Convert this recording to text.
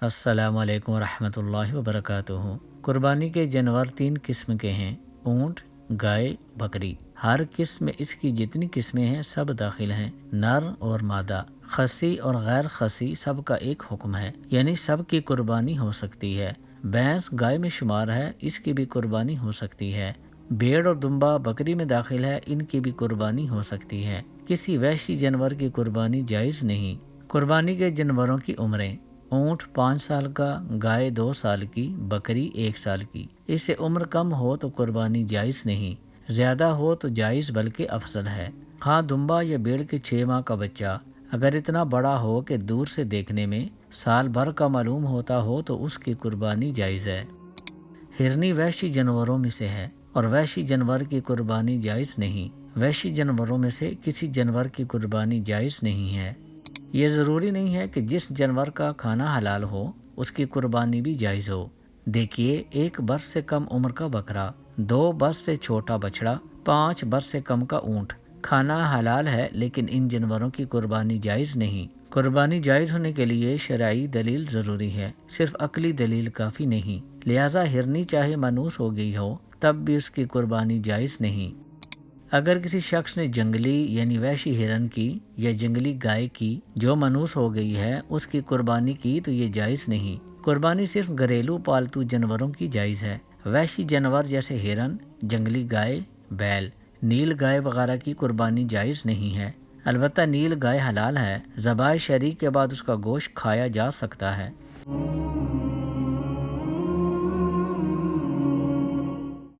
السلام علیکم ورحمۃ اللہ وبرکاتہ۔ قربانی کے جانور 3 قسم کے ہیں: اونٹ، گائے، بکری۔ ہر قسم میں اس کی جتنی قسمیں ہیں سب داخل ہیں، نر اور مادہ، خصی اور غیر خصی، سب کا ایک حکم ہے، یعنی سب کی قربانی ہو سکتی ہے۔ بھینس گائے میں شمار ہے، اس کی بھی قربانی ہو سکتی ہے۔ بھیڑ اور دمبا بکری میں داخل ہے، ان کی بھی قربانی ہو سکتی ہے۔ کسی وحشی جانور کی قربانی جائز نہیں۔ قربانی کے جانوروں کی عمریں: اونٹ 5 سال کا، گائے 2 سال کی، بکری 1 سال کی۔ اس سے عمر کم ہو تو قربانی جائز نہیں، زیادہ ہو تو جائز بلکہ افضل ہے۔ ہاں، دمبا یا بھیڑ کے 6 ماہ کا بچہ اگر اتنا بڑا ہو کہ دور سے دیکھنے میں سال بھر کا معلوم ہوتا ہو تو اس کی قربانی جائز ہے۔ ہرنی وحشی جانوروں میں سے ہے اور وحشی جانور کی قربانی جائز نہیں۔ وحشی جانوروں میں سے کسی جانور کی قربانی جائز نہیں ہے۔ یہ ضروری نہیں ہے کہ جس جانور کا کھانا حلال ہو اس کی قربانی بھی جائز ہو۔ دیکھیے، 1 برس سے کم عمر کا بکرا، 2 برس سے چھوٹا بچڑا، 5 برس سے کم کا اونٹ، کھانا حلال ہے لیکن ان جانوروں کی قربانی جائز نہیں۔ قربانی جائز ہونے کے لیے شرعی دلیل ضروری ہے، صرف عقلی دلیل کافی نہیں۔ لہٰذا ہرنی چاہے مانوس ہو گئی ہو تب بھی اس کی قربانی جائز نہیں۔ اگر کسی شخص نے جنگلی یعنی وحشی ہرن کی یا جنگلی گائے کی جو مانوس ہو گئی ہے اس کی قربانی کی تو یہ جائز نہیں۔ قربانی صرف گھریلو پالتو جانوروں کی جائز ہے۔ وحشی جانور جیسے ہرن، جنگلی گائے، بیل، نیل گائے وغیرہ کی قربانی جائز نہیں ہے۔ البتہ نیل گائے حلال ہے، ذبح شرعی کے بعد اس کا گوشت کھایا جا سکتا ہے۔